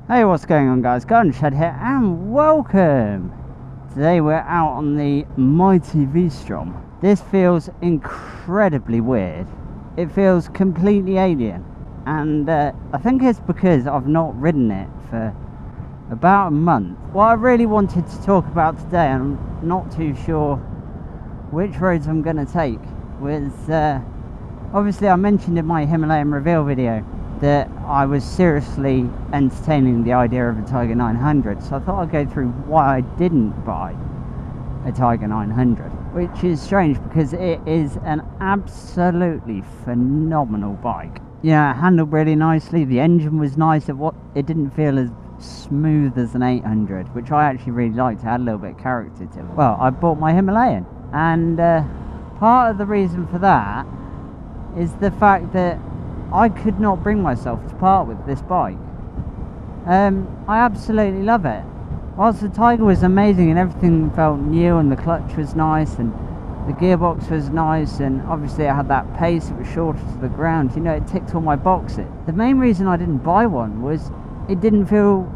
Hey, what's going on, guys? Gunshed here and welcome! Today we're out on the mighty V-Strom. This feels incredibly weird. It feels completely alien, and I think it's because I've not ridden it for about a month. What I really wanted to talk about today, and I'm not too sure which roads I'm going to take, was obviously I mentioned in my Himalayan reveal video that I was seriously entertaining the idea of a Tiger 900, so I thought I'd go through why I didn't buy a Tiger 900, which is strange because it is an absolutely phenomenal bike. Yeah, it handled really nicely, the engine was nice, it didn't feel as smooth as an 800, which I actually really liked. It had a little bit of character to it. Well, I bought my Himalayan, and part of the reason for that is the fact that I could not bring myself to part with this bike. I absolutely love it. Whilst the Tiger was amazing and everything felt new and the clutch was nice and the gearbox was nice and obviously it had that pace, it was shorter to the ground, you know, it ticked all my boxes. The main reason I didn't buy one was it didn't feel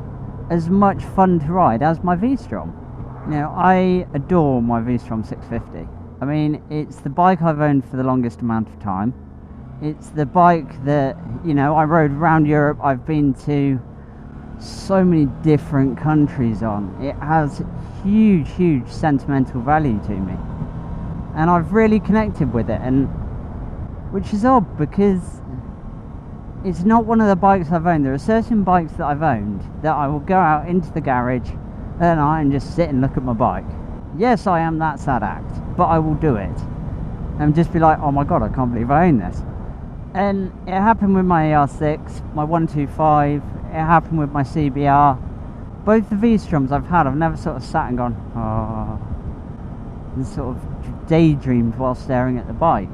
as much fun to ride as my V-Strom. You know, I adore my V-Strom 650. I mean, it's the bike I've owned for the longest amount of time. It's the bike that, you know, I rode around Europe. I've been to so many different countries on. It has huge sentimental value to me. And I've really connected with it, and which is odd because it's not one of the bikes I've owned. There are certain bikes that I've owned that I will go out into the garage at night and just sit and look at my bike. Yes, I am that sad act, but I will do it. And just be like, oh my god, I can't believe I own this. And it happened with my AR6, my 125, it happened with my CBR. Both the V-Stroms I've had, I've never sort of sat and gone, oh, and sort of daydreamed while staring at the bike.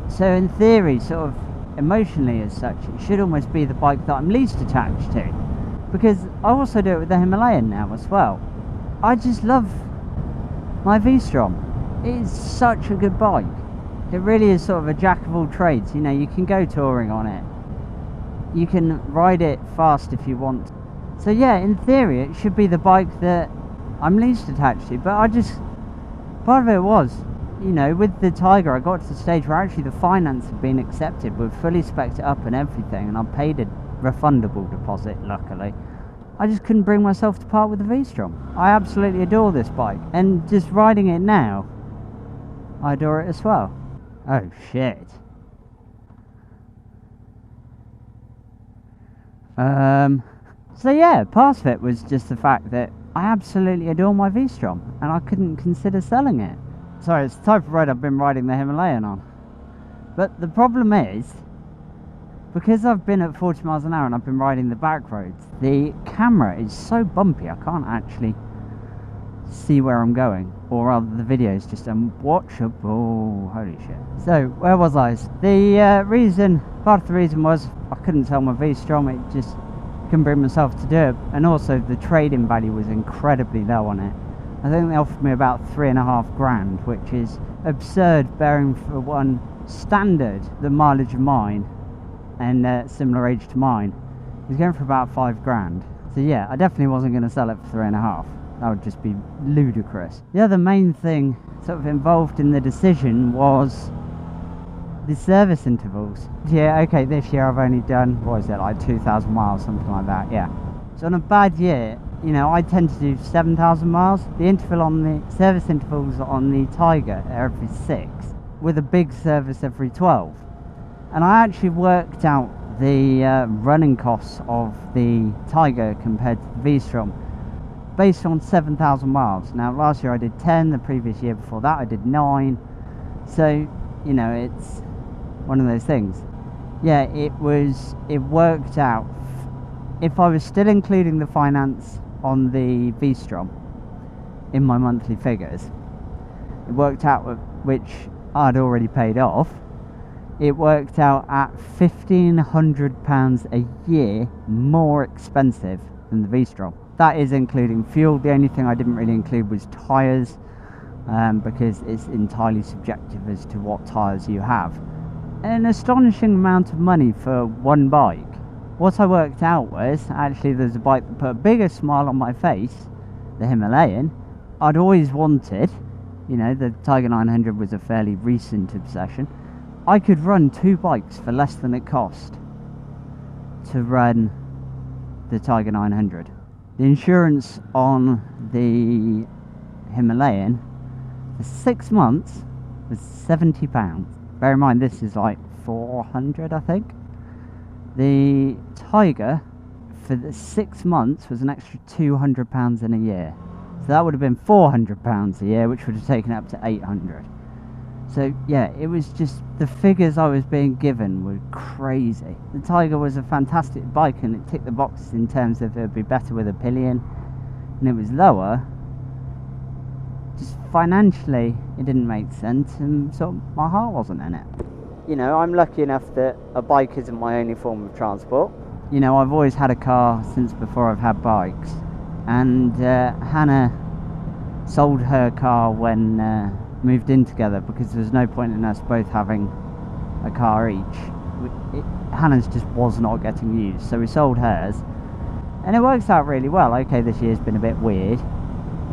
So in theory, sort of emotionally as such, it should almost be the bike that I'm least attached to. Because I also do it with the Himalayan now as well. I just love my V-Strom. It is such a good bike. It really is sort of a jack of all trades. You know, you can go touring on it. You can ride it fast if you want. So yeah, in theory, it should be the bike that I'm least attached to. But I just, part of it was, you know, with the Tiger, I got to the stage where actually the finance had been accepted. We've fully spec'd it up and everything, and I paid a refundable deposit, luckily. I just couldn't bring myself to part with the V-Strom. I absolutely adore this bike. And just riding it now, I adore it as well. Oh shit. So yeah, part of it was just the fact that I absolutely adore my V-Strom and I couldn't consider selling it. Sorry, it's the type of road I've been riding the Himalayan on. But the problem is, because I've been at 40 miles an hour and I've been riding the back roads, the camera is so bumpy I can't actually see where I'm going, or rather the video is just unwatchable. Holy shit. So where was I? The reason, part of the reason was I couldn't sell my V-Strom. It just couldn't bring myself to do it, and also the trade-in value was incredibly low on it. I think they offered me about $3.5 grand, which is absurd bearing for one standard the mileage of mine and similar age to mine. It was going for about $5 grand. So yeah, I definitely wasn't going to sell it for $3.5. That would just be ludicrous. The other main thing sort of involved in the decision was the service intervals. Yeah, okay, this year I've only done, what is it, like 2,000 miles, something like that, yeah. So on a bad year, you know, I tend to do 7,000 miles. The interval on the service intervals on the Tiger are every 6, with a big service every 12. And I actually worked out the running costs of the Tiger compared to the V-Strom based on 7,000 miles. Now last year I did 10, the previous year before that I did 9. So, you know, it's one of those things. Yeah, it worked out, if I was still including the finance on the V-Strom in my monthly figures, it worked out, which I'd already paid off, it worked out at £1,500 a year more expensive than the V-Strom. That is including fuel. The only thing I didn't really include was tyres, because it's entirely subjective as to what tyres you have. An astonishing amount of money for one bike. what I worked out was, actually there's a bike that put a bigger smile on my face, the Himalayan. I'd always wanted, you know, the Tiger 900 was a fairly recent obsession. I could run 2 bikes for less than it cost to run the Tiger 900. The insurance on the Himalayan for 6 months was £70. Bear in mind this is like 400, I think. The Tiger for the 6 months was an extra £200 in a year. So that would have been £400 a year, which would have taken it up to £800. So yeah, it was just, the figures I was being given were crazy. The Tiger was a fantastic bike and it ticked the boxes in terms of it would be better with a pillion and it was lower. Just financially it didn't make sense, and sort of my heart wasn't in it. You know, I'm lucky enough that a bike isn't my only form of transport. You know, I've always had a car since before I've had bikes, and Hannah sold her car when moved in together because there was no point in us both having a car each. Hannah's just was not getting used, so we sold hers, and it works out really well. Okay, this year's been a bit weird,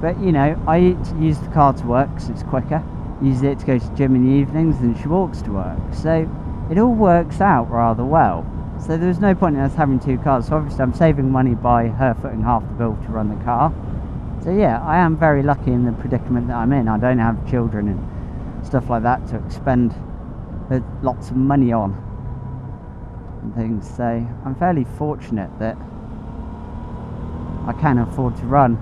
but you know, I use the car to work because it's quicker. Use it to go to the gym in the evenings, and she walks to work, so it all works out rather well. So there was no point in us having 2 cars, so obviously I'm saving money by her footing half the bill to run the car. So yeah, I am very lucky in the predicament that I'm in. I don't have children and stuff like that to expend lots of money on and things, so I'm fairly fortunate that I can afford to run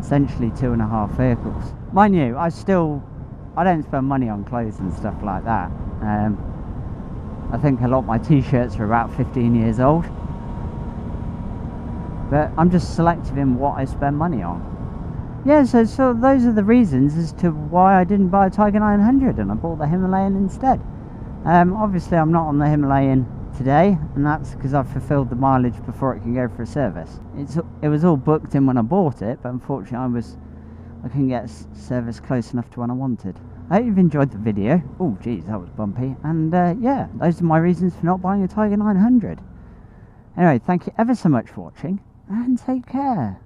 essentially 2.5 vehicles. Mind you, I don't spend money on clothes and stuff like that. I think a lot of my t-shirts are about 15 years old, but I'm just selective in what I spend money on. Yeah, so those are the reasons as to why I didn't buy a Tiger 900 and I bought the Himalayan instead. Obviously I'm not on the Himalayan today, and that's because I've fulfilled the mileage before it can go for a service. It was all booked in when I bought it, but unfortunately I couldn't get service close enough to when I wanted. I hope you've enjoyed the video. Oh geez, that was bumpy. And yeah, those are my reasons for not buying a Tiger 900. Anyway, thank you ever so much for watching, and take care.